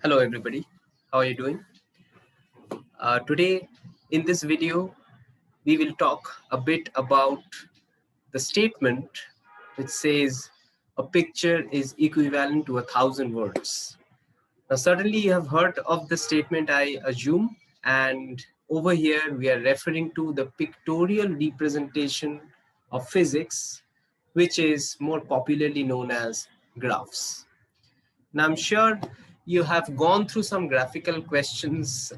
Hello everybody, how are you doing? Today in this video, we will talk a bit about the statement which says a picture is equivalent to 1,000 words. Now certainly you have heard of the statement, I assume, and over here we are referring to the pictorial representation of physics, which is more popularly known as graphs. Now, I'm sure you have gone through some graphical questions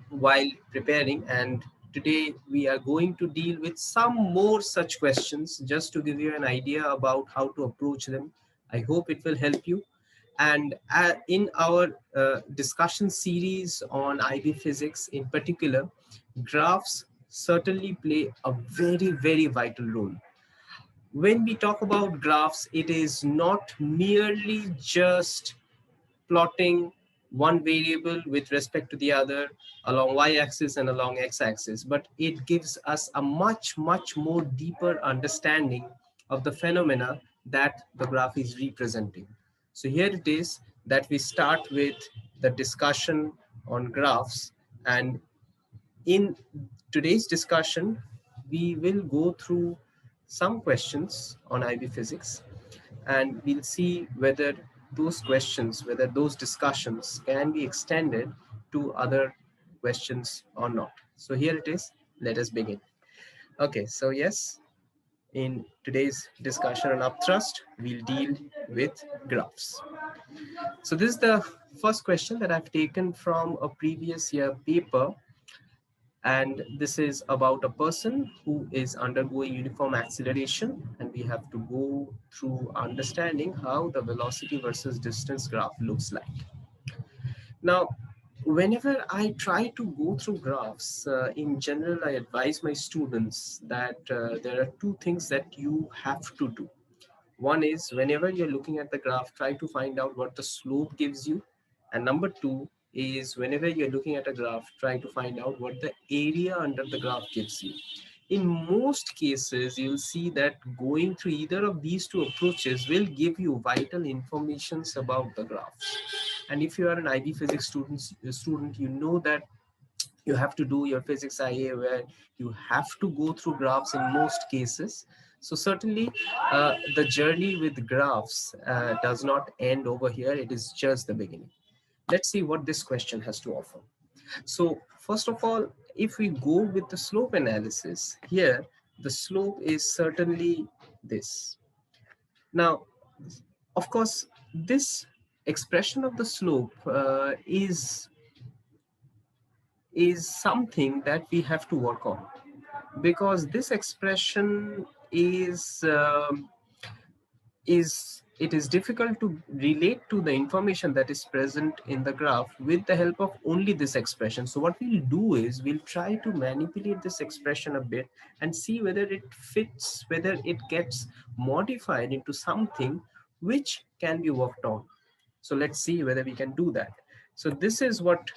while preparing, and today we are going to deal with some more such questions just to give you an idea about how to approach them. I hope it will help you. And in our discussion series on IB physics in particular, graphs certainly play a very, very vital role. When we talk about graphs, it is not merely just plotting one variable with respect to the other along y-axis and along x-axis, but it gives us a much, much more deeper understanding of the phenomena that the graph is representing. So here it is that we start with the discussion on graphs, and in today's discussion, we will go through some questions on IB physics, and we'll see whether those questions, whether those discussions can be extended to other questions or not. So here it is. Let us begin. Okay, so yes, in today's discussion on upthrust, we'll deal with graphs. So this is the first question that I've taken from a previous year paper, and this is about a person who is undergoing uniform acceleration, and we have to go through understanding how the velocity versus distance graph looks like. Now, whenever I try to go through graphs, in general, I advise my students that there are two things that you have to do. One is, whenever you're looking at the graph, try to find out what the slope gives you. And number two is, whenever you're looking at a graph, try to find out what the area under the graph gives you. In most cases, you'll see that going through either of these two approaches will give you vital informations about the graphs. And if you are an IB physics student, you know that you have to do your physics IA where you have to go through graphs in most cases. So certainly the journey with graphs does not end over here. It is just the beginning. Let's see what this question has to offer. So first of all, if we go with the slope analysis here, the slope is certainly this. Now, of course, this expression of the slope is something that we have to work on, because this expression is it is difficult to relate to the information that is present in the graph with the help of only this expression. So what we'll do is we'll try to manipulate this expression a bit and see whether it fits, whether it gets modified into something which can be worked on. So let's see whether we can do that. So this is what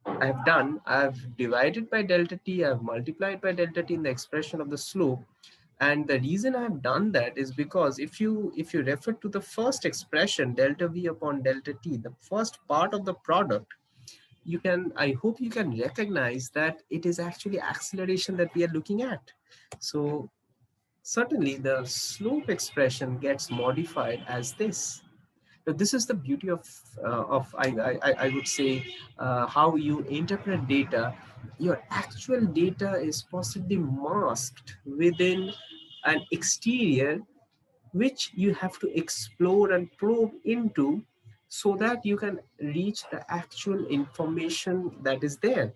I've done. I've divided by delta t, I've multiplied by delta t in the expression of the slope. And the reason I've done that is because if you refer to the first expression, delta v upon delta t, the first part of the product, I hope you can recognize that it is actually acceleration that we are looking at. So certainly the slope expression gets modified as this. Now, this is the beauty of I would say how you interpret data. Your actual data is possibly masked within an exterior which you have to explore and probe into so that you can reach the actual information that is there.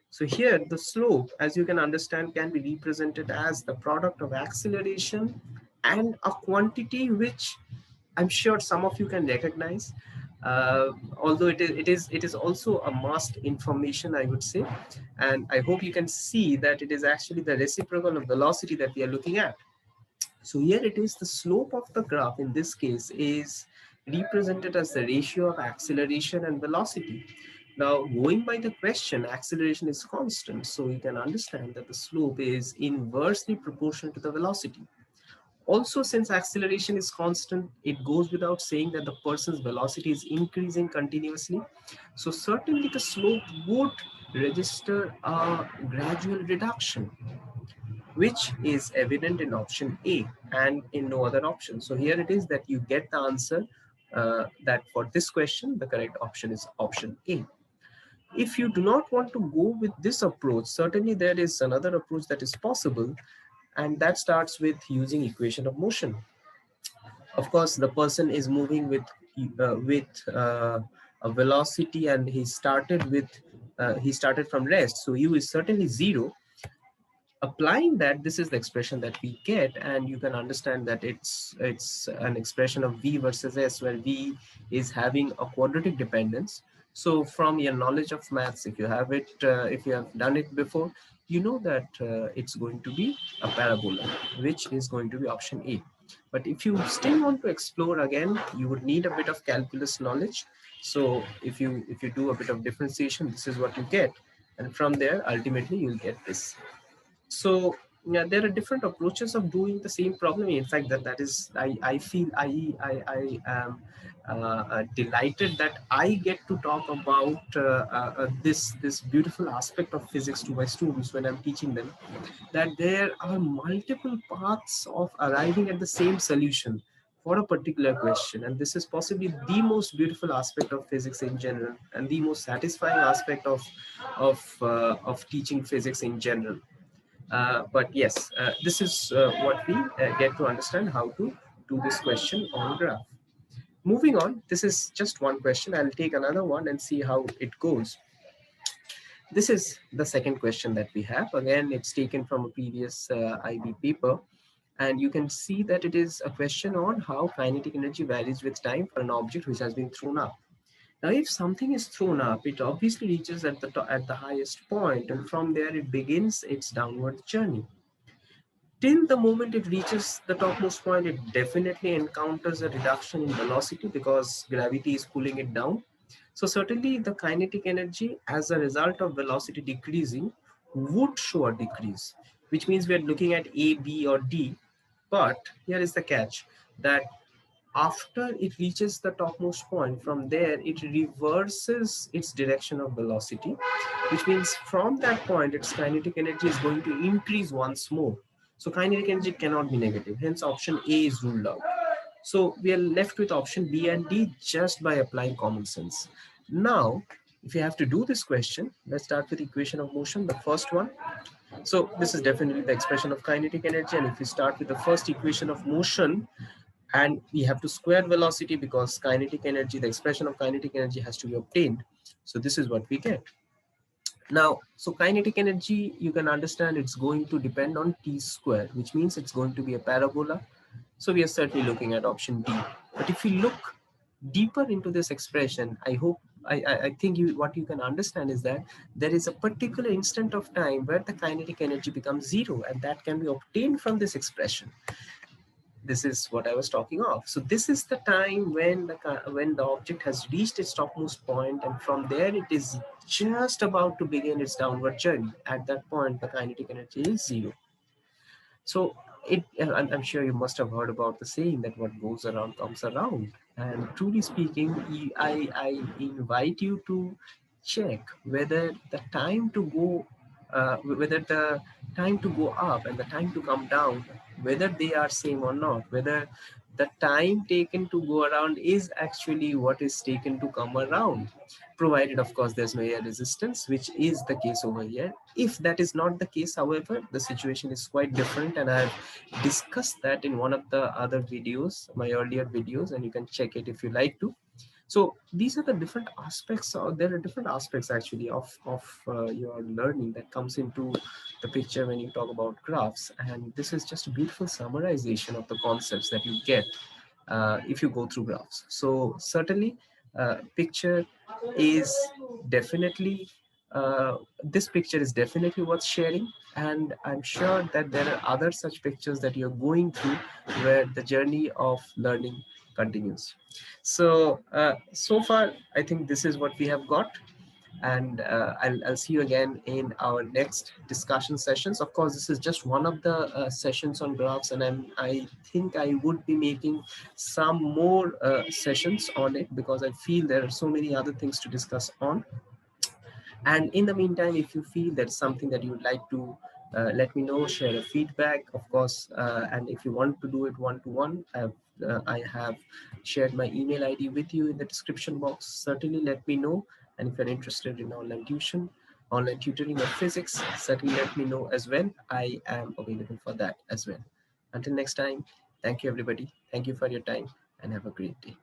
So here the slope, as you can understand, can be represented as the product of acceleration and a quantity which I'm sure some of you can recognize, although it is also a masked information, I would say, and I hope you can see that it is actually the reciprocal of velocity that we are looking at. So here it is, the slope of the graph in this case is represented as the ratio of acceleration and velocity. Now, going by the question, acceleration is constant, so you can understand that the slope is inversely proportional to the velocity. Also, since acceleration is constant, it goes without saying that the person's velocity is increasing continuously. So certainly the slope would register a gradual reduction, which is evident in option A and in no other option. So here it is that you get the answer that for this question, the correct option is option A. If you do not want to go with this approach, certainly there is another approach that is possible, and that starts with using equation of motion. Of course, the person is moving with a velocity, and he started from rest, so u is certainly 0. Applying that, this is the expression that we get, and you can understand that it's an expression of v versus s, where v is having a quadratic dependence. So from your knowledge of maths, if you have it, if you have done it before, you know that it's going to be a parabola, which is going to be option A. But if you still want to explore again, you would need a bit of calculus knowledge. So if you do a bit of differentiation, this is what you get, and from there ultimately you'll get this. So yeah, there are different approaches of doing the same problem. In fact, that is I feel I am delighted that I get to talk about this beautiful aspect of physics to my students when I'm teaching them, that there are multiple paths of arriving at the same solution for a particular question, and this is possibly the most beautiful aspect of physics in general, and the most satisfying aspect of teaching physics in general. But yes, this is what we get to understand how to do this question on graph. Moving on, this is just one question. I'll take another one and see how it goes. This is the second question that we have. Again, it's taken from a previous IB paper. And you can see that it is a question on how kinetic energy varies with time for an object which has been thrown up. Now, if something is thrown up, it obviously reaches at the highest point, and from there it begins its downward journey. Till the moment it reaches the topmost point, it definitely encounters a reduction in velocity because gravity is pulling it down. So certainly the kinetic energy as a result of velocity decreasing would show a decrease, which means we are looking at A, B, or D. But here is the catch, that after it reaches the topmost point, from there it reverses its direction of velocity, which means from that point its kinetic energy is going to increase once more. So kinetic energy cannot be negative, hence option A is ruled out. So we are left with option B and D just by applying common sense. Now, if you have to do this question, let's start with equation of motion, the first one. So this is definitely the expression of kinetic energy, and if we start with the first equation of motion, and we have to square velocity because kinetic energy, the expression of kinetic energy has to be obtained. So this is what we get. Now, so kinetic energy, you can understand it's going to depend on t square, which means it's going to be a parabola. So we are certainly looking at option D. But if you look deeper into this expression, I think what you can understand is that there is a particular instant of time where the kinetic energy becomes 0, and that can be obtained from this expression. This is what I was talking of. So this is the time when the object has reached its topmost point, and from there it is just about to begin its downward journey. At that point, the kinetic energy is 0. So I'm sure you must have heard about the saying that what goes around comes around. And truly speaking, I invite you to check whether the time to go, whether the time to go up and the time to come down, whether they are same or not, whether the time taken to go around is actually what is taken to come around, provided of course there's no air resistance, which is the case over here. If that is not the case, however, the situation is quite different, and I've discussed that in one of the other videos, my earlier videos, and you can check it if you like to. So these are the different aspects, or there are different aspects actually of your learning that comes into the picture when you talk about graphs, and this is just a beautiful summarization of the concepts that you get if you go through graphs. So certainly picture is definitely this picture is definitely worth sharing, and I'm sure that there are other such pictures that you're going through where the journey of learning continues. So so far I think this is what we have got. and I'll see you again in our next discussion sessions. Of course, this is just one of the sessions on graphs, and I think I would be making some more sessions on it, because I feel there are so many other things to discuss on. And in the meantime, if you feel there's something that you would like to let me know, share a feedback, of course, and if you want to do it one-to-one, I have shared my email ID with you in the description box. Certainly let me know. And if you're interested in online tutoring of physics, certainly let me know as well. I am available for that as well. Until next time, thank you everybody. Thank you for your time and have a great day.